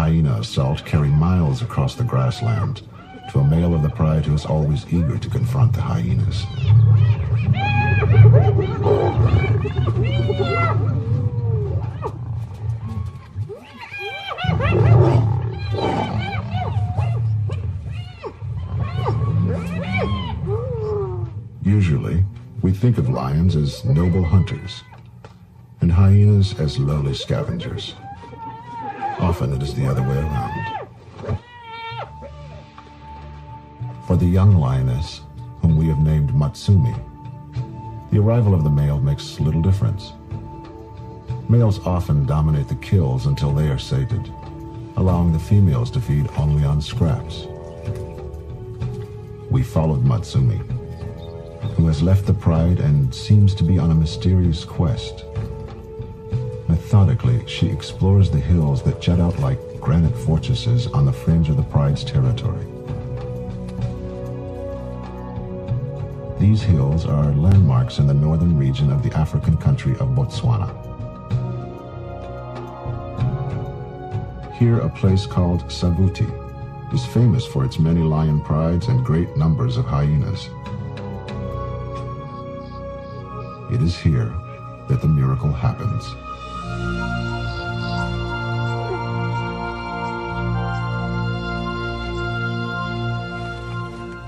hyena assault carry miles across the grassland to a male of the pride who is always eager to confront the hyenas. Usually, we think of lions as noble hunters and hyenas as lowly scavengers. Often it is the other way around. For the young lioness, whom we have named Matsumi, the arrival of the male makes little difference. Males often dominate the kills until they are sated, allowing the females to feed only on scraps. We followed Matsumi, who has left the pride and seems to be on a mysterious quest. Methodically, she explores the hills that jut out like granite fortresses on the fringe of the pride's territory. These hills are landmarks in the northern region of the African country of Botswana. Here, a place called Savuti is famous for its many lion prides and great numbers of hyenas. It is here that the miracle happens.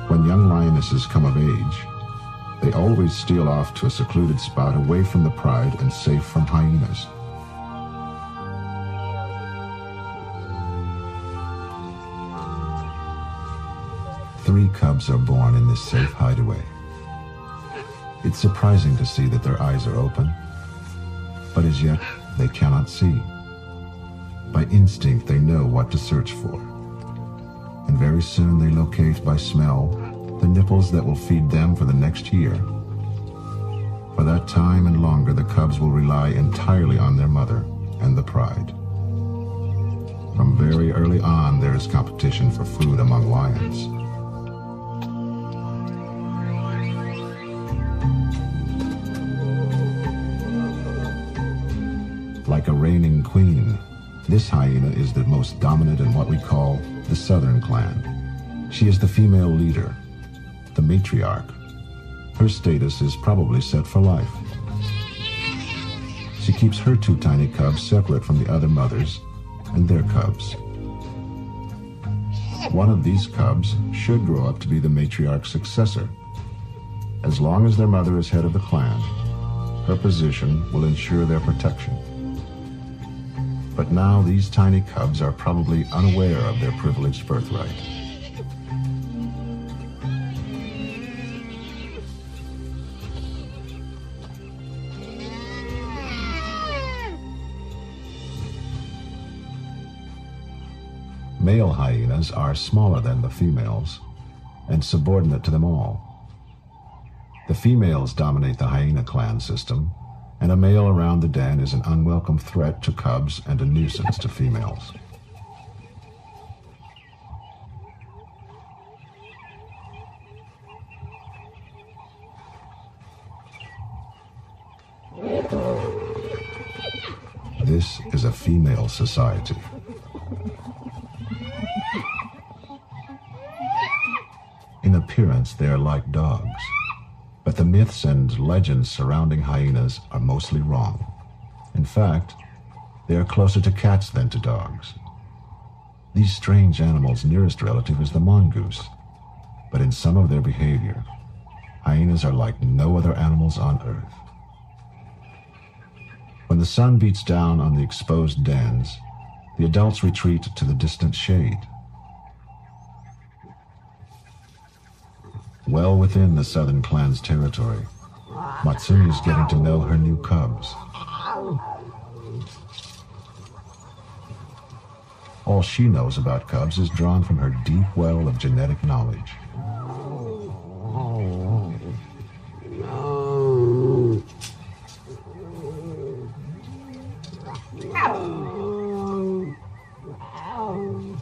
When young lionesses come of age, they always steal off to a secluded spot away from the pride and safe from hyenas. Three cubs are born in this safe hideaway. It's surprising to see that their eyes are open, but as yet they cannot see. By instinct, they know what to search for, and very soon they locate by smell the nipples that will feed them for the next year. For that time and longer, the cubs will rely entirely on their mother and the pride. From very early on, there is competition for food among lions. Like a reigning queen, this hyena is the most dominant in what we call the southern clan. She is the female leader, the matriarch. Her status is probably set for life. She keeps her two tiny cubs separate from the other mothers and their cubs. One of these cubs should grow up to be the matriarch's successor. As long as their mother is head of the clan, her position will ensure their protection. But now these tiny cubs are probably unaware of their privileged birthright. Male hyenas are smaller than the females and subordinate to them all. The females dominate the hyena clan system, and a male around the den is an unwelcome threat to cubs and a nuisance to females. This is a female society. In appearance, they are like dogs, but the myths and legends surrounding hyenas are mostly wrong. In fact, they are closer to cats than to dogs. These strange animals' nearest relative is the mongoose, but in some of their behavior, hyenas are like no other animals on Earth. When the sun beats down on the exposed dens, the adults retreat to the distant shade. Well within the southern clan's territory, Matsumi is getting to know her new cubs. All she knows about cubs is drawn from her deep well of genetic knowledge.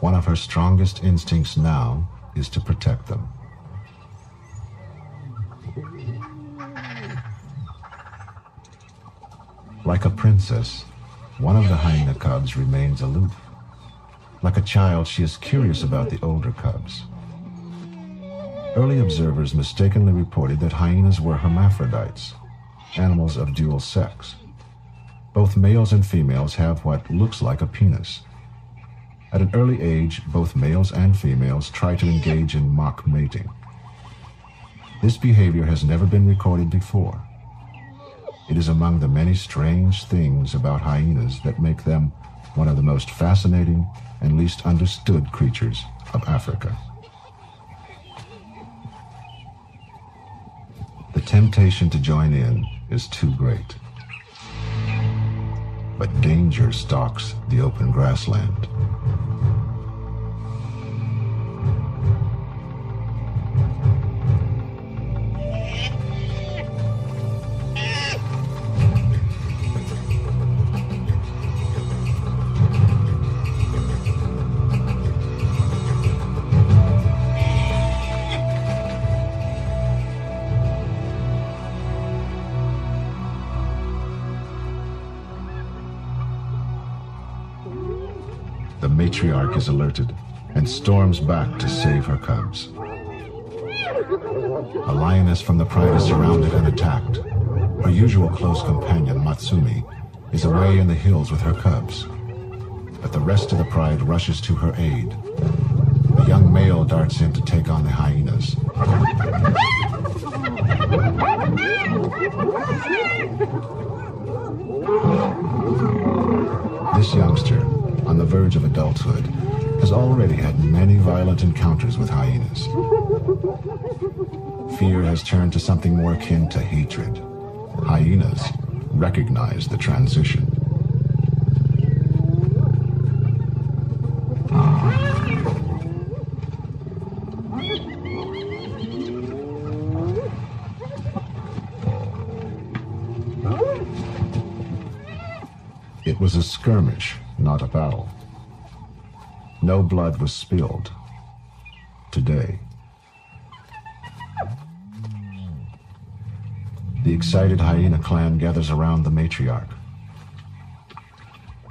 One of her strongest instincts now is to protect them. Like a princess, one of the hyena cubs remains aloof. Like a child, she is curious about the older cubs. Early observers mistakenly reported that hyenas were hermaphrodites, animals of dual sex. Both males and females have what looks like a penis. At an early age, both males and females try to engage in mock mating. This behavior has never been recorded before. It is among the many strange things about hyenas that make them one of the most fascinating and least understood creatures of Africa. The temptation to join in is too great. But danger stalks the open grassland. The matriarch is alerted and storms back to save her cubs. A lioness from the pride is surrounded and attacked. Her usual close companion, Matsumi, is away in the hills with her cubs. But the rest of the pride rushes to her aid. A young male darts in to take on the hyenas. This youngster, on the verge of adulthood, has already had many violent encounters with hyenas. Fear has turned to something more akin to hatred. Hyenas recognize the transition. It was a skirmish, not a battle. No blood was spilled today. The excited hyena clan gathers around the matriarch.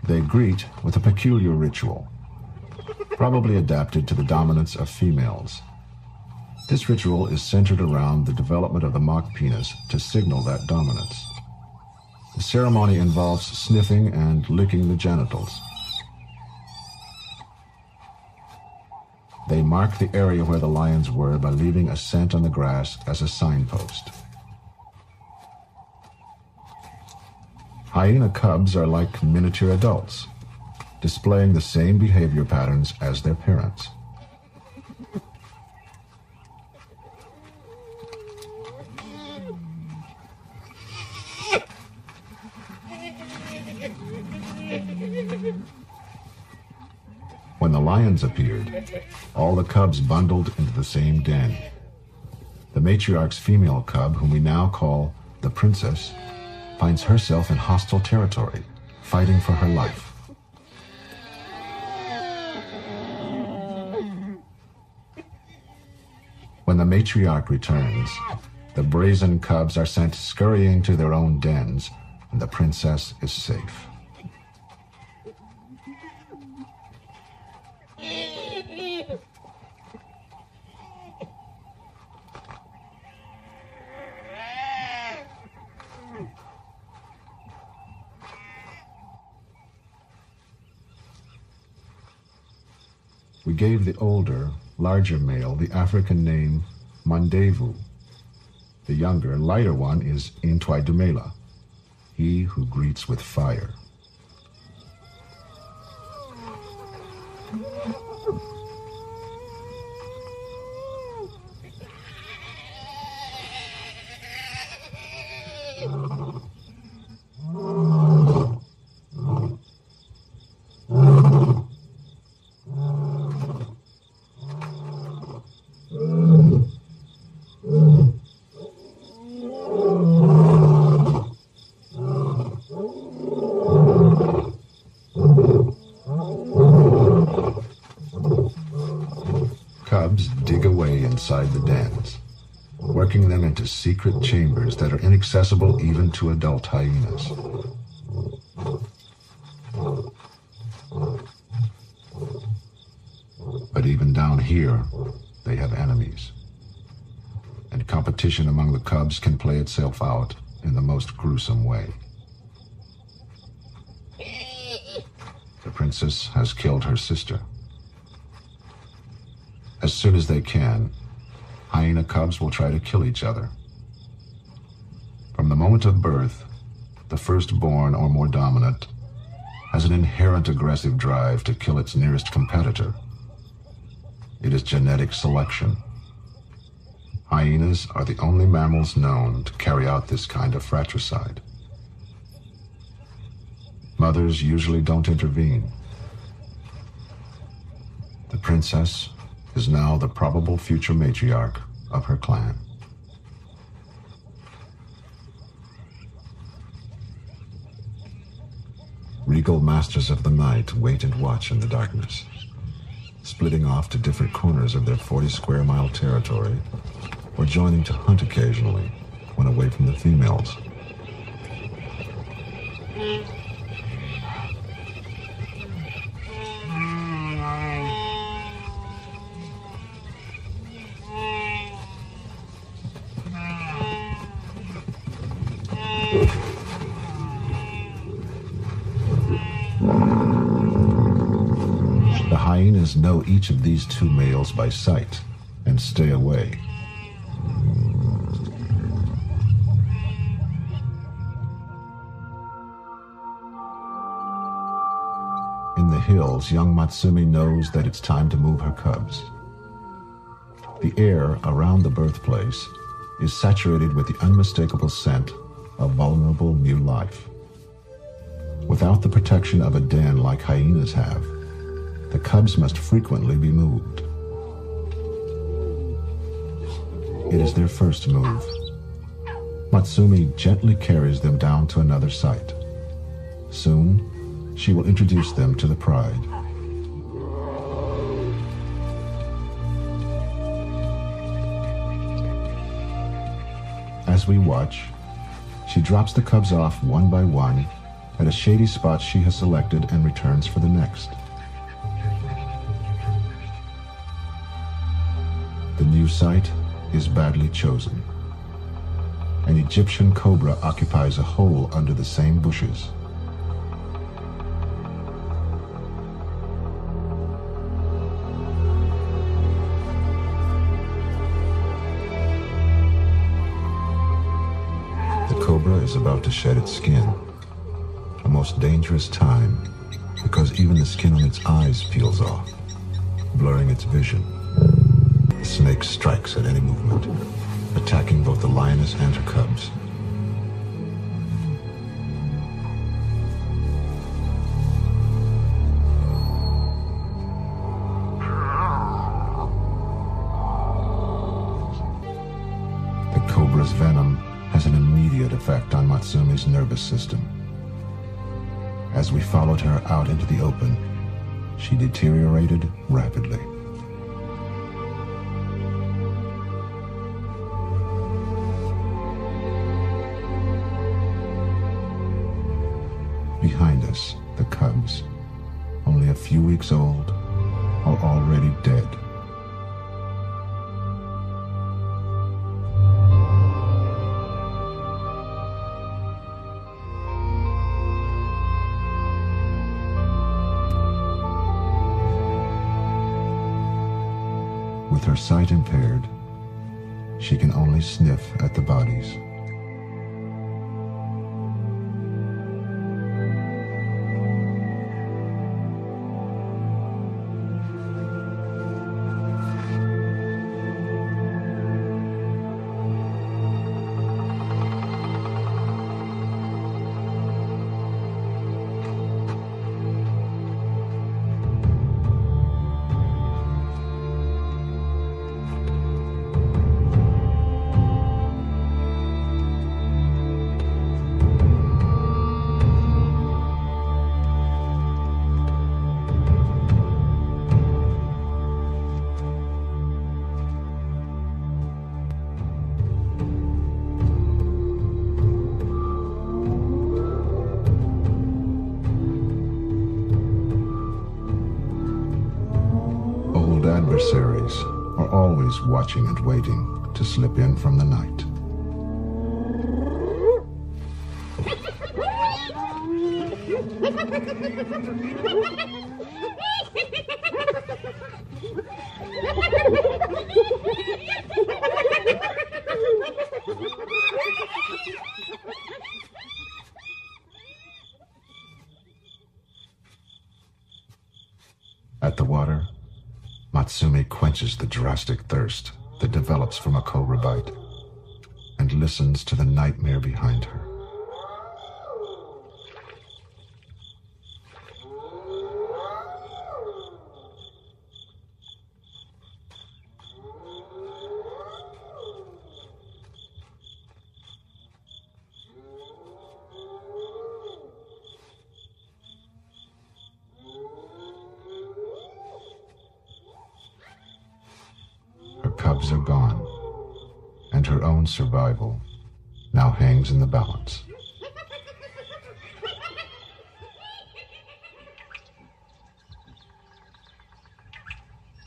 They greet with a peculiar ritual, probably adapted to the dominance of females. This ritual is centered around the development of the mock penis to signal that dominance. The ceremony involves sniffing and licking the genitals. They mark the area where the lions were by leaving a scent on the grass as a signpost. Hyena cubs are like miniature adults, displaying the same behavior patterns as their parents. When the lions appeared, all the cubs bundled into the same den. The matriarch's female cub, whom we now call the princess, finds herself in hostile territory, fighting for her life. When the matriarch returns, the brazen cubs are sent scurrying to their own dens, and the princess is safe. We gave the older, larger male the African name Mandevu. The younger, lighter one is Intwaidumela, he who greets with fire. Cubs dig away inside the dens, working them into secret chambers that are inaccessible even to adult hyenas. But even down here, they have enemies. And competition among the cubs can play itself out in the most gruesome way. The princess has killed her sister. As soon as they can, hyena cubs will try to kill each other. From the moment of birth, the firstborn or more dominant has an inherent aggressive drive to kill its nearest competitor. It is genetic selection. Hyenas are the only mammals known to carry out this kind of fratricide. Mothers usually don't intervene. The princess is now the probable future matriarch of her clan. Regal masters of the night wait and watch in the darkness, splitting off to different corners of their 40-square-mile territory, or joining to hunt occasionally when away from the females. The hyenas know each of these two males by sight and stay away. In the hills, young Matsumi knows that it's time to move her cubs. The air around the birthplace is saturated with the unmistakable scent of vulnerable new life. Without the protection of a den like hyenas have, the cubs must frequently be moved. It is their first move. Matsumi gently carries them down to another site. Soon, she will introduce them to the pride. As we watch, she drops the cubs off one by one at a shady spot she has selected and returns for the next. The new site is badly chosen. An Egyptian cobra occupies a hole under the same bushes. The cobra is about to shed its skin, a most dangerous time because even the skin on its eyes peels off, blurring its vision. The snake strikes at any movement, attacking both the lioness and her cubs. The cobra's venom has an immediate effect on Matsumi's nervous system. As we followed her out into the open, she deteriorated rapidly. Behind us, the cubs, only a few weeks old, are already dead. With her sight impaired, she can only sniff at the bodies. adversaries are always watching and waiting to slip in from the night. At the water, Matsumi quenches the drastic thirst that develops from a cobra bite and listens to the nightmare behind her. Cubs are gone, and her own survival now hangs in the balance.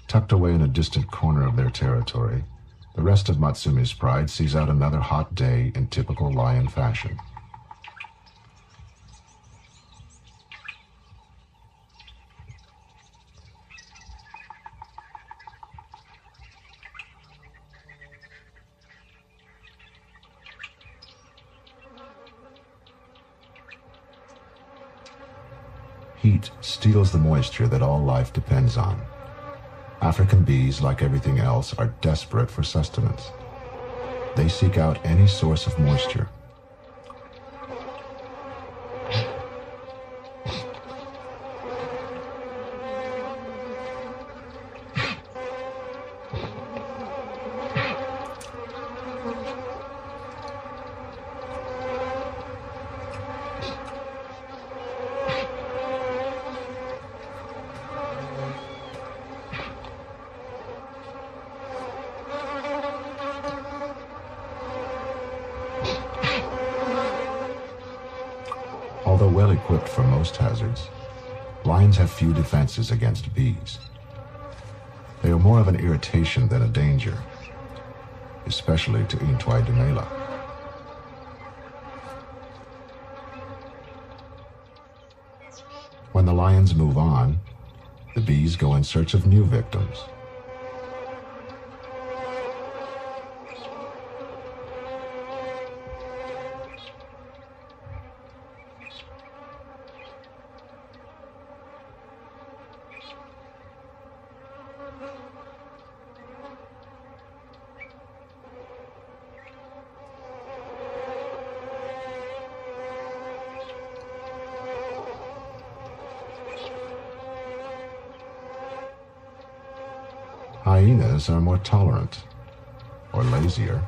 Tucked away in a distant corner of their territory, the rest of Matsumi's pride sees out another hot day in typical lion fashion. Heat steals the moisture that all life depends on. African bees, like everything else, are desperate for sustenance. They seek out any source of moisture. Although well equipped for most hazards, lions have few defenses against bees. They are more of an irritation than a danger, especially to Intwai Dumela. When the lions move on, the bees go in search of new victims. Hyenas are more tolerant, or lazier.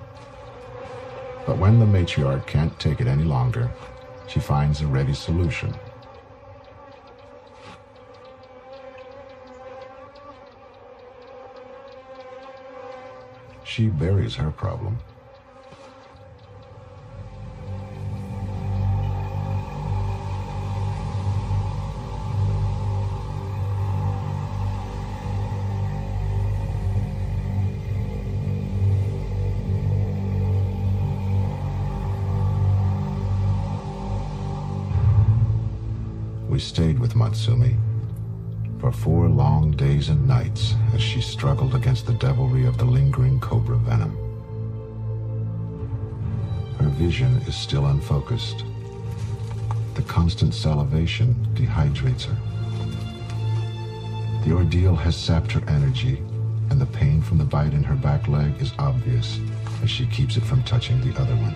But when the matriarch can't take it any longer, she finds a ready solution. She buries her problem. We stayed with Matsumi for 4 long days and nights as she struggled against the devilry of the lingering cobra venom. Her vision is still unfocused. The constant salivation dehydrates her. The ordeal has sapped her energy, and the pain from the bite in her back leg is obvious as she keeps it from touching the other one.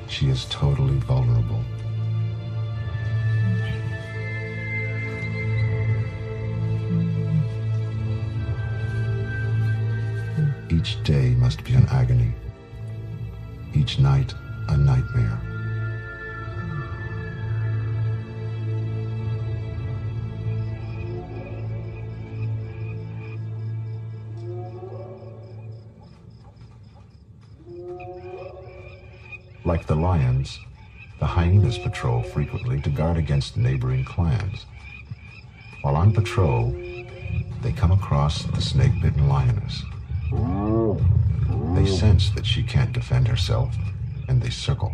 She is totally vulnerable. Each day must be an agony. Each night, a nightmare. Like the lions, the hyenas patrol frequently to guard against neighboring clans. While on patrol, they come across the snake-bitten lioness. They sense that she can't defend herself, and they circle.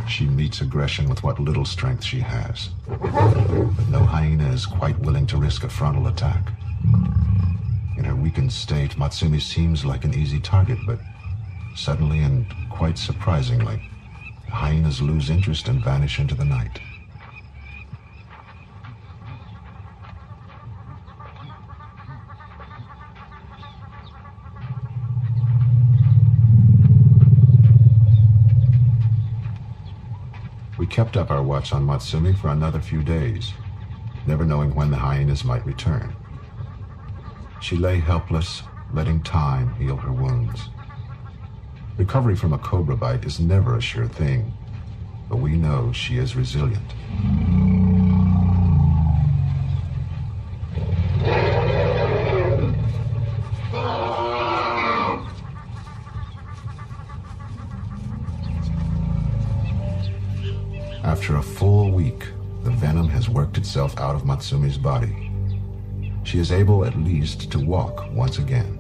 She meets aggression with what little strength she has. But no hyena is quite willing to risk a frontal attack. In her weakened state, Matsumi seems like an easy target, but suddenly and quite surprisingly, the hyenas lose interest and vanish into the night. We kept up our watch on Matsumi for another few days, never knowing when the hyenas might return. She lay helpless, letting time heal her wounds. Recovery from a cobra bite is never a sure thing, but we know she is resilient. After a full week, the venom has worked itself out of Matsumi's body. She is able at least to walk once again.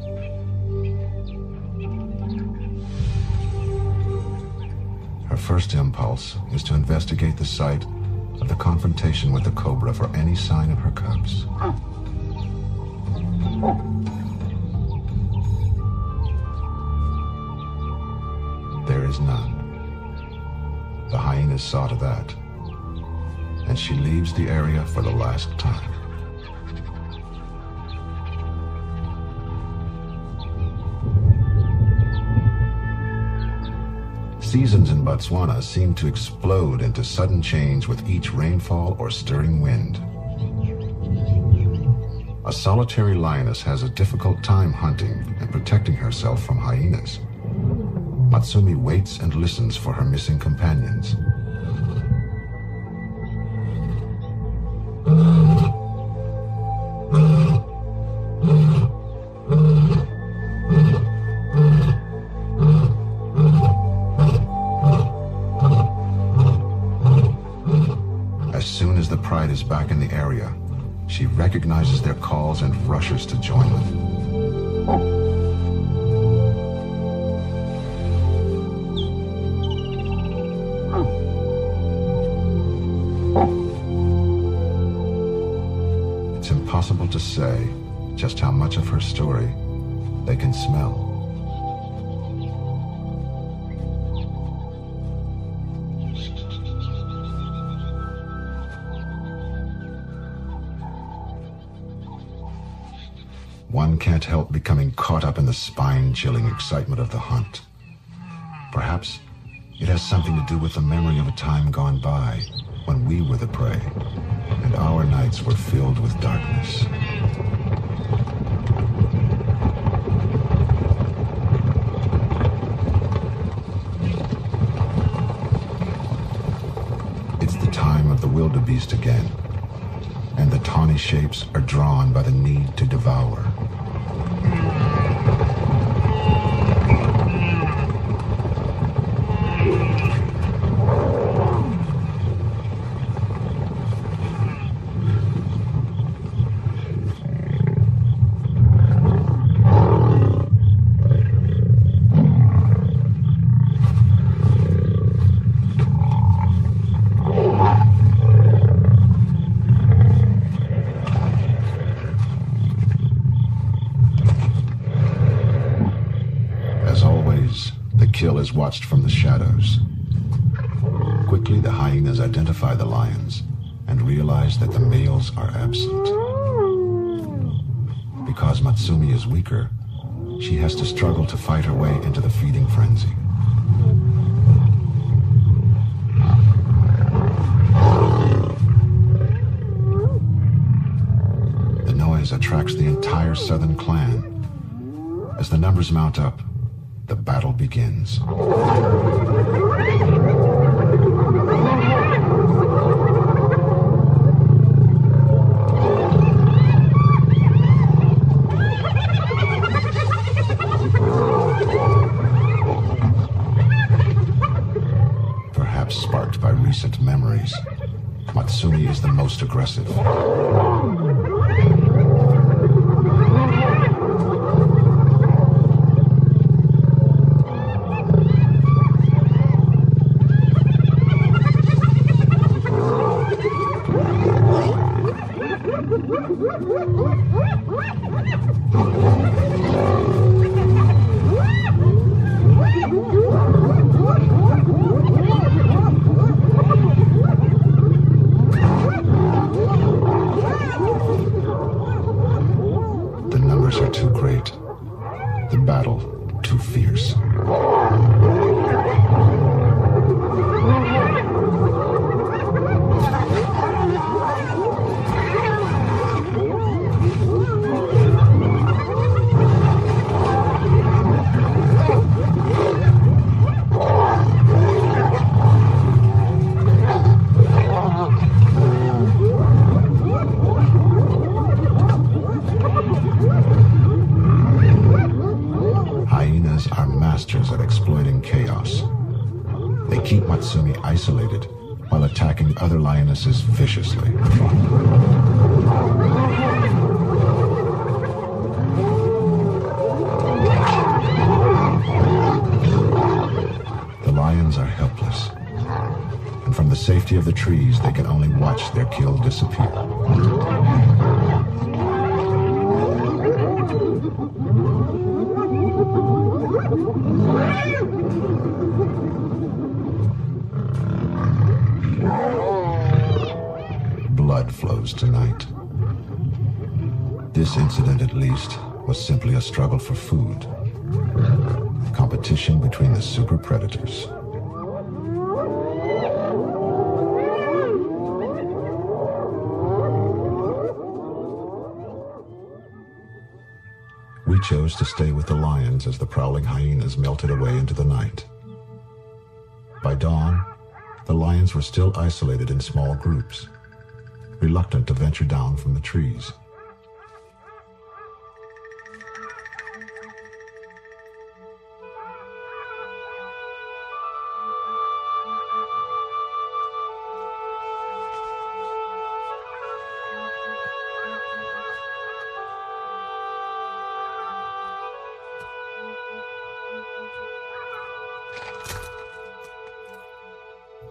Her first impulse is to investigate the site of the confrontation with the cobra for any sign of her cubs. There is none. The hyenas saw to that, and she leaves the area for the last time. Seasons in Botswana seem to explode into sudden change with each rainfall or stirring wind. A solitary lioness has a difficult time hunting and protecting herself from hyenas. Matsumi waits and listens for her missing companions. As soon as the pride is back in the area, she recognizes their calls and rushes to join them. It's impossible to say just how much of her story they can smell. One can't help becoming caught up in the spine-chilling excitement of the hunt. Perhaps it has something to do with the memory of a time gone by when we were the prey, and our nights were filled with darkness. It's the time of the wildebeest again, and the tawny shapes are drawn by the need to devour. Kill is watched from the shadows. Quickly, the hyenas identify the lions and realize that the males are absent. Because Matsumi is weaker, she has to struggle to fight her way into the feeding frenzy. The noise attracts the entire southern clan. As the numbers mount up, the battle begins. recent memories, Matsumi is the most aggressive. The numbers are too great. The battle too fierce. Hyenas are masters at exploiting chaos. They keep Matsumi isolated while attacking other lionesses viciously. The lions are helpless, and from the safety of the trees they can only watch their kill disappear. Blood flows tonight. This incident, at least, was simply a struggle for food. Competition between the super predators. We chose to stay with the lions as the prowling hyenas melted away into the night. By dawn, the lions were still isolated in small groups, reluctant to venture down from the trees.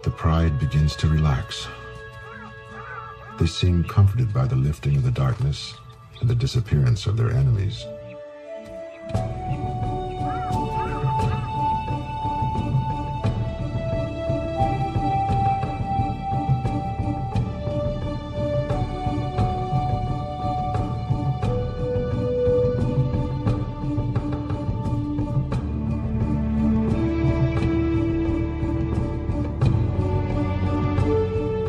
The pride begins to relax. They seem comforted by the lifting of the darkness and the disappearance of their enemies.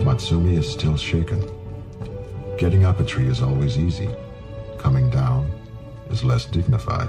Matsumi is still shaken. Getting up a tree is always easy. Coming down is less dignified.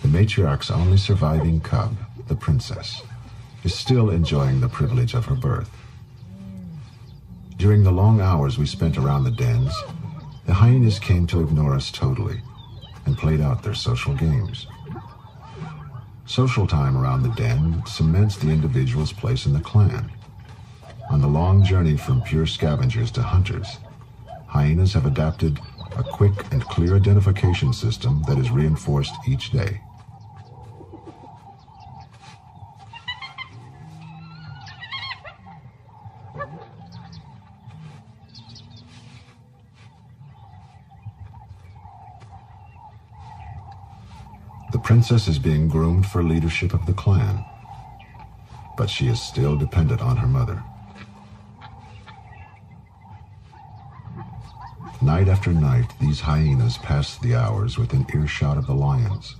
The matriarch's only surviving cub, the princess, is still enjoying the privilege of her birth. During the long hours we spent around the dens, the hyenas came to ignore us totally and played out their social games. Social time around the den cements the individual's place in the clan. On the long journey from pure scavengers to hunters, hyenas have adapted a quick and clear identification system that is reinforced each day. The princess is being groomed for leadership of the clan, but she is still dependent on her mother. Night after night, these hyenas pass the hours within earshot of the lions,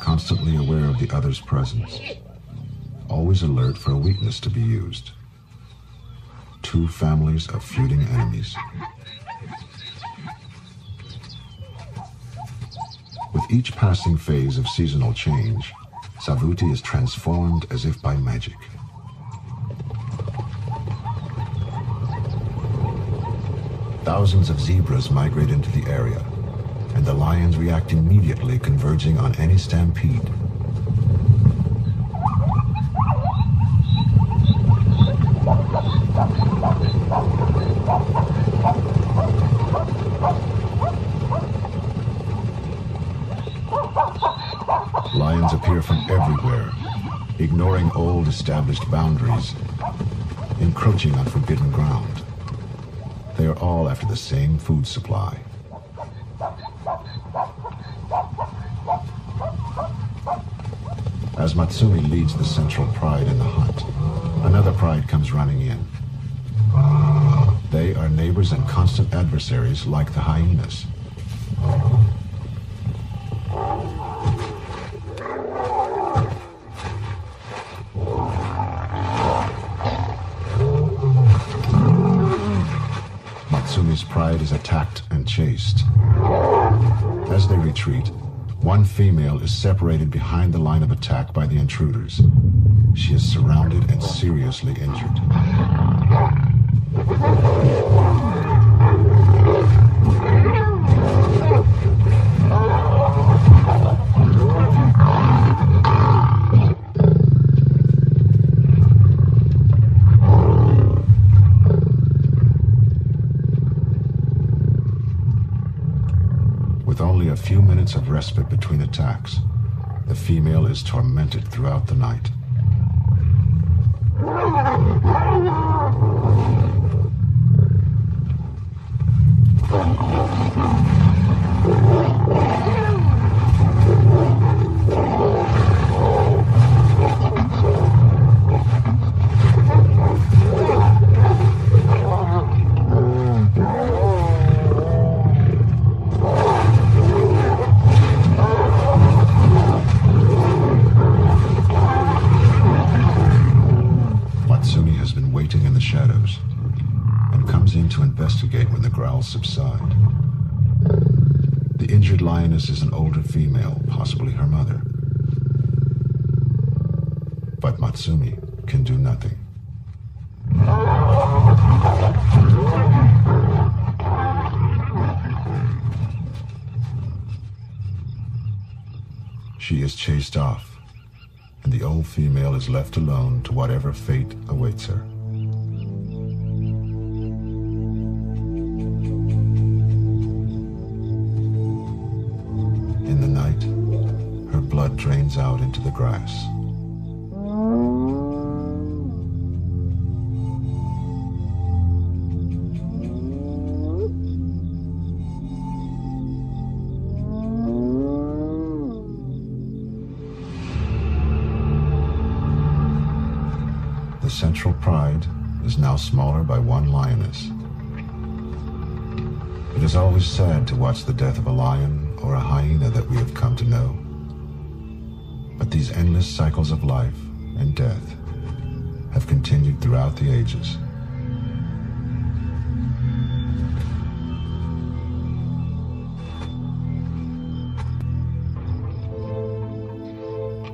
constantly aware of the other's presence, always alert for a weakness to be used. Two families of feuding enemies. With each passing phase of seasonal change, Savuti is transformed as if by magic. Thousands of zebras migrate into the area, and the lions react immediately, converging on any stampede. Lions appear from everywhere, ignoring old established boundaries, encroaching on forbidden ground. They are all after the same food supply. As Matsumi leads the central pride in the hunt, another pride comes running in. They are neighbors and constant adversaries like the hyenas. Matsumi's pride is attacked and chased. As they retreat, one female is separated behind the line of attack by the intruders. She is surrounded and seriously injured. With only a few minutes of respite between attacks, the female is tormented throughout the night. Shadows and comes in to investigate when the growls subside. The injured lioness is an older female, possibly her mother. But Matsumi can do nothing. She is chased off, and the old female is left alone to whatever fate awaits her. In the night, her blood drains out into the grass. The central pride is now smaller by one lioness. It is always sad to watch the death of a lion or a hyena that we have come to know. But these endless cycles of life and death have continued throughout the ages.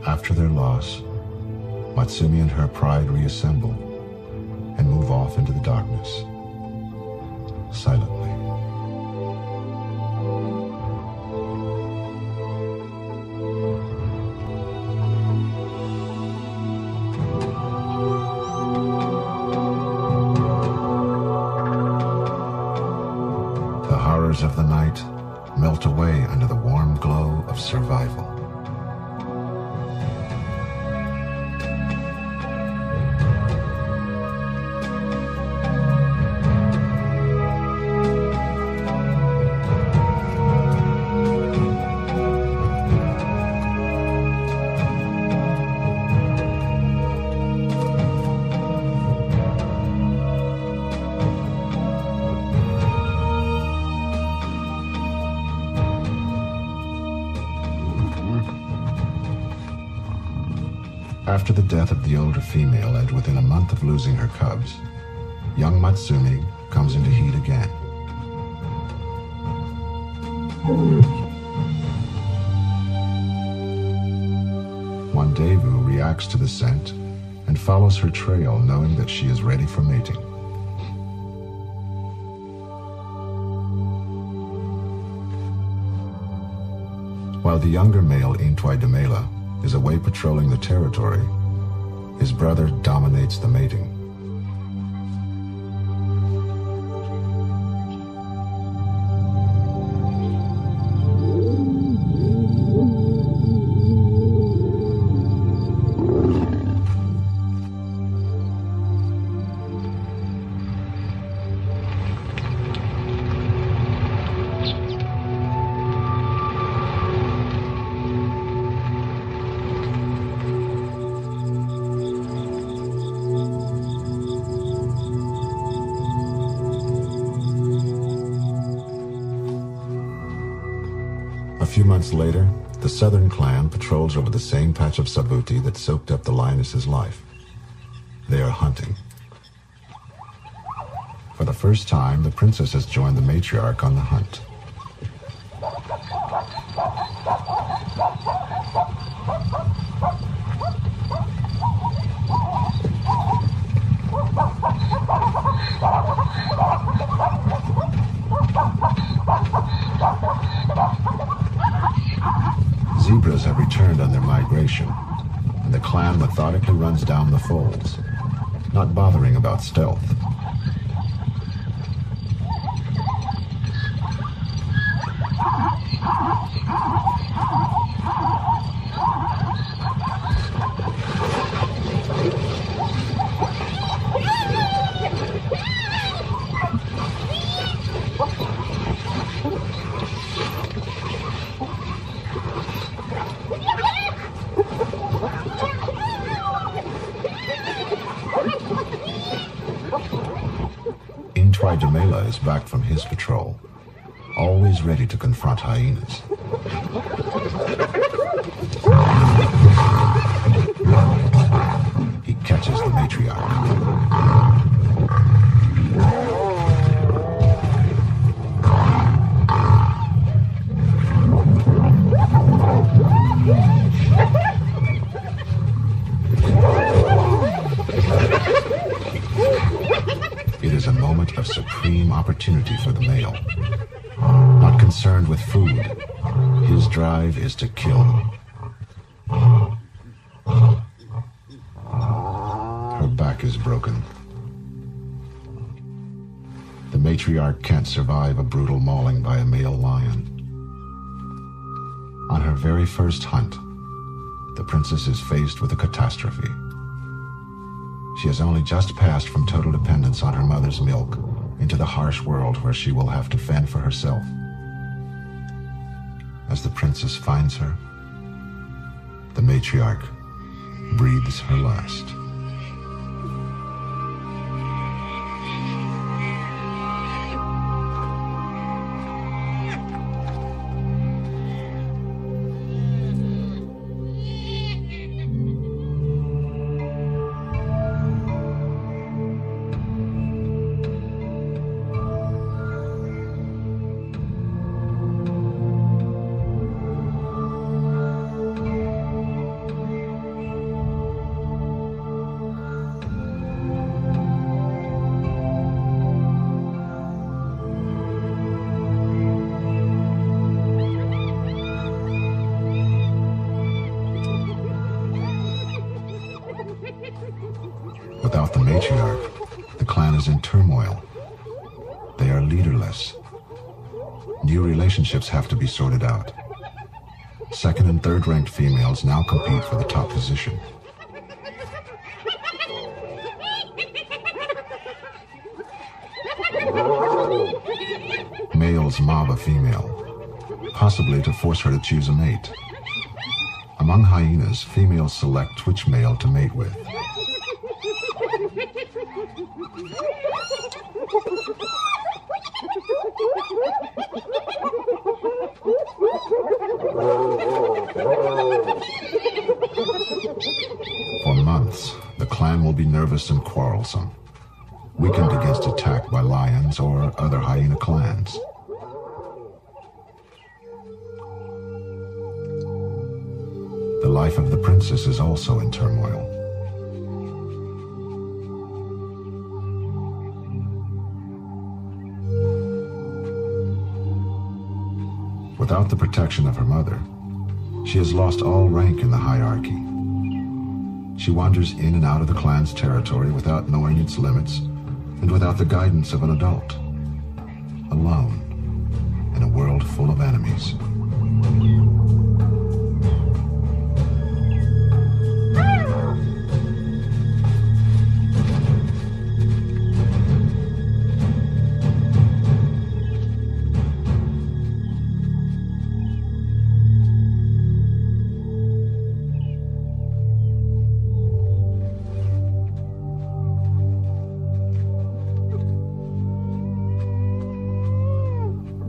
After their loss, Matsumi and her pride reassemble and move off into the darkness, silently. The horrors of the night melt away under the warm glow of survival. After the death of the older female and within a month of losing her cubs, young Matsumi comes into heat again. One day, Vu reacts to the scent and follows her trail, knowing that she is ready for mating. While the younger male Intwai is away patrolling the territory, his brother dominates the mating. A few months later, the southern clan patrols over the same patch of Savuti that soaked up the lioness's life. They are hunting. For the first time, the princess has joined the matriarch on the hunt. Zebras have returned on their migration, and the clan methodically runs down the folds, not bothering about stealth. Intwai is back from his patrol, always ready to confront hyenas. He catches the matriarch. It is a moment of supreme opportunity for the male. Not concerned with food, his drive is to kill. Her back is broken. The matriarch can't survive a brutal mauling by a male lion. On her very first hunt, the princess is faced with a catastrophe. She has only just passed from total dependence on her mother's milk into the harsh world where she will have to fend for herself. As the princess finds her, the matriarch breathes her last. Without the matriarch, the clan is in turmoil. They are leaderless. New relationships have to be sorted out. Second and third ranked females now compete for the top position. Males mob a female, possibly to force her to choose a mate. Among hyenas, females select which male to mate with. nervous and quarrelsome, weakened against attack by lions or other hyena clans. The life of the princess is also in turmoil. Without the protection of her mother, she has lost all rank in the hierarchy. She wanders in and out of the clan's territory without knowing its limits and without the guidance of an adult, alone in a world full of enemies.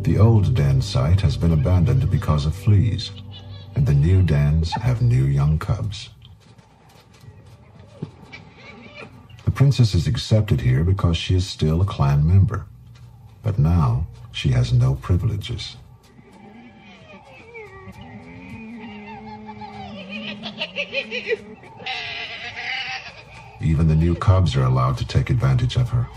The old den site has been abandoned because of fleas, and the new dens have new young cubs. The princess is accepted here because she is still a clan member, but now she has no privileges. Even the new cubs are allowed to take advantage of her.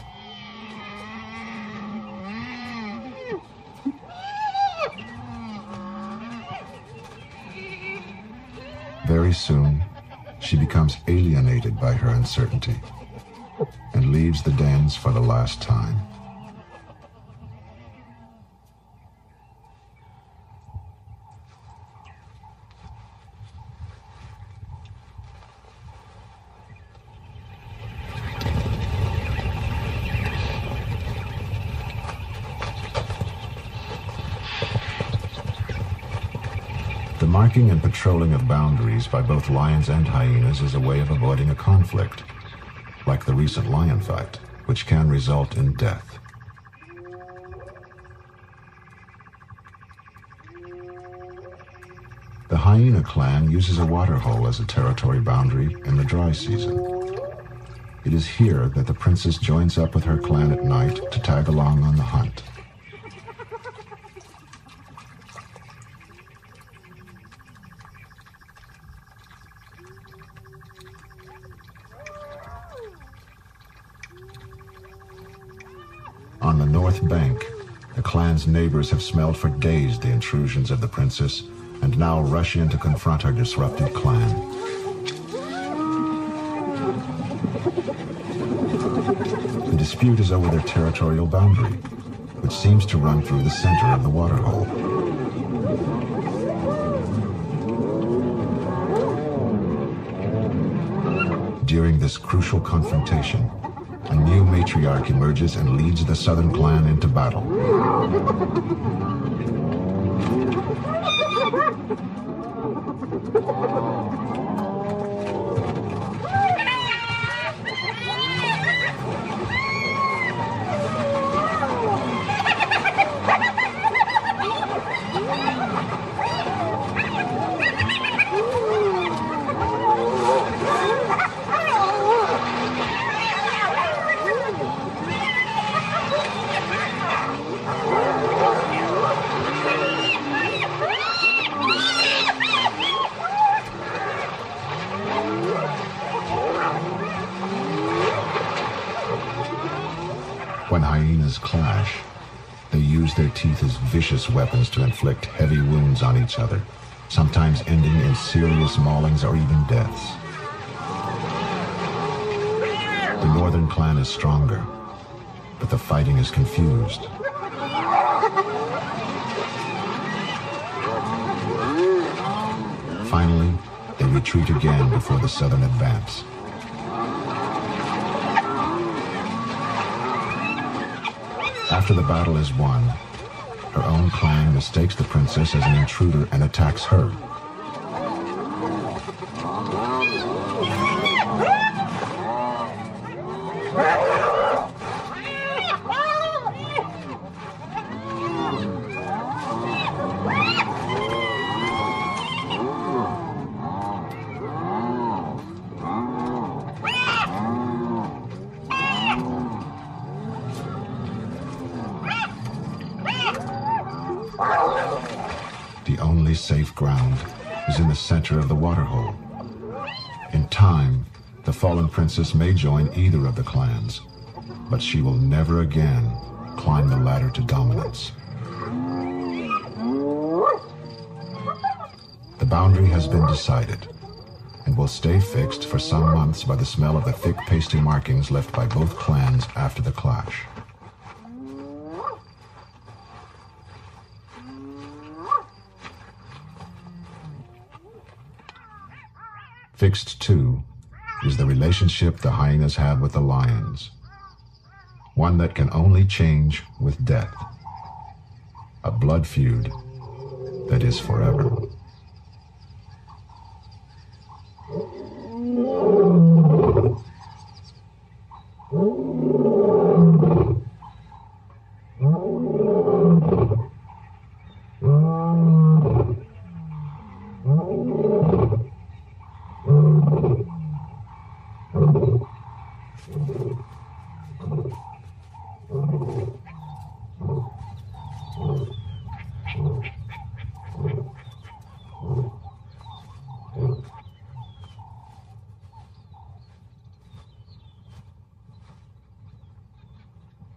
Very soon, she becomes alienated by her uncertainty and leaves the dens for the last time. The marking and patrolling of boundaries by both lions and hyenas is a way of avoiding a conflict, like the recent lion fight, which can result in death. The hyena clan uses a waterhole as a territory boundary in the dry season. It is here that the princess joins up with her clan at night to tag along on the hunt. On the north bank, the clan's neighbors have smelled for days the intrusions of the princess and now rush in to confront her disrupted clan. The dispute is over their territorial boundary, which seems to run through the center of the waterhole. During this crucial confrontation, a new matriarch emerges and leads the southern clan into battle. When hyenas clash, they use their teeth as vicious weapons to inflict heavy wounds on each other, sometimes ending in serious maulings or even deaths. The northern clan is stronger, but the fighting is confused. Finally, they retreat again before the southern advance. After the battle is won, her own clan mistakes the princess as an intruder and attacks her. The only safe ground is in the center of the waterhole. In time, the fallen princess may join either of the clans, but she will never again climb the ladder to dominance. The boundary has been decided and will stay fixed for some months by the smell of the thick pasty markings left by both clans after the clash. Fixed, too, is the relationship the hyenas have with the lions, one that can only change with death, a blood feud that is forever.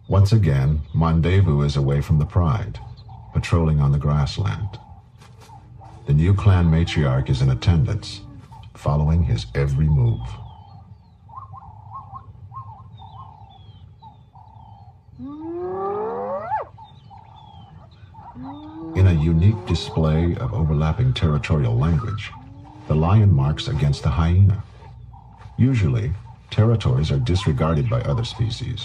Once again, Mandevou is away from the pride, patrolling on the grassland. The new clan matriarch is in attendance, following his every move. In a unique display of overlapping territorial language, the lion marks against the hyena. Usually, territories are disregarded by other species.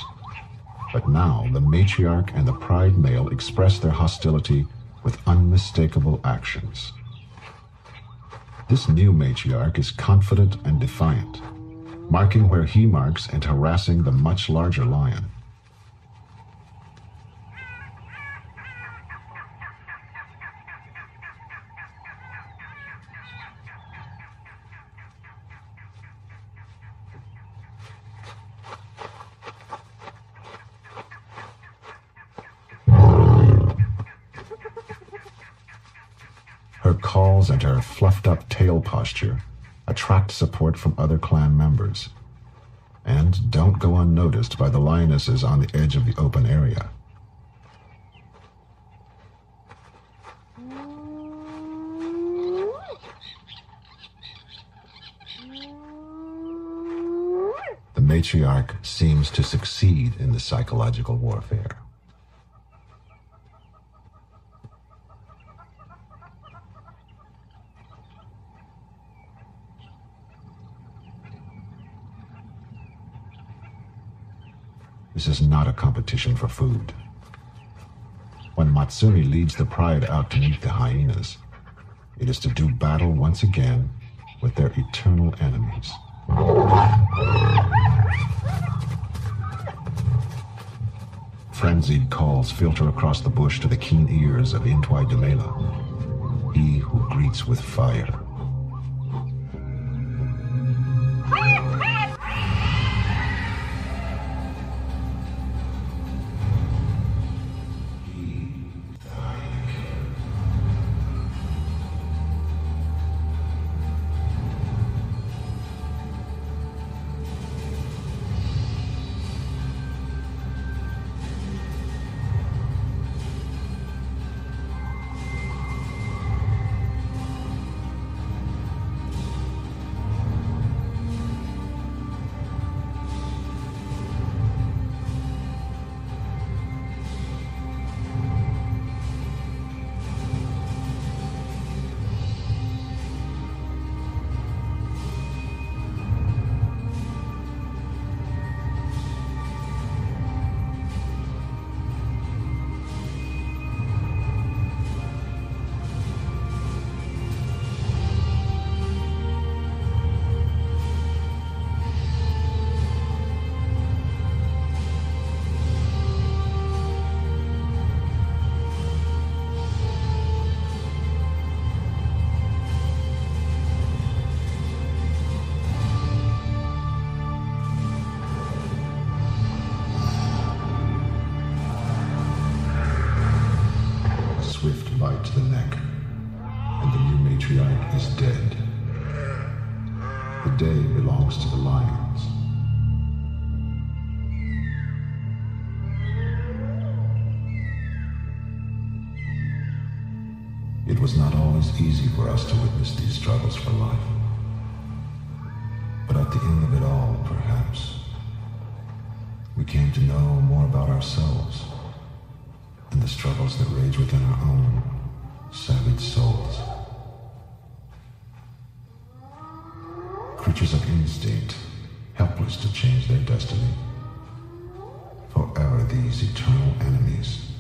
But now the matriarch and the pride male express their hostility with unmistakable actions. This new matriarch is confident and defiant, marking where he marks and harassing the much larger lion. Her calls and her fluffed-up tail posture attract support from other clan members, and don't go unnoticed by the lionesses on the edge of the open area. The matriarch seems to succeed in the psychological warfare. This is not a competition for food. When Matsumi leads the pride out to meet the hyenas, it is to do battle once again with their eternal enemies. Frenzied calls filter across the bush to the keen ears of Intwai Dumela, he who greets with fire. right to the neck, and the new matriarch is dead. The day belongs to the lions. It was not always easy for us to witness these struggles for life. But at the end of it all, perhaps, we came to know more about ourselves and the struggles that rage within our own savage souls. Creatures of instinct, helpless to change their destiny. Forever these eternal enemies.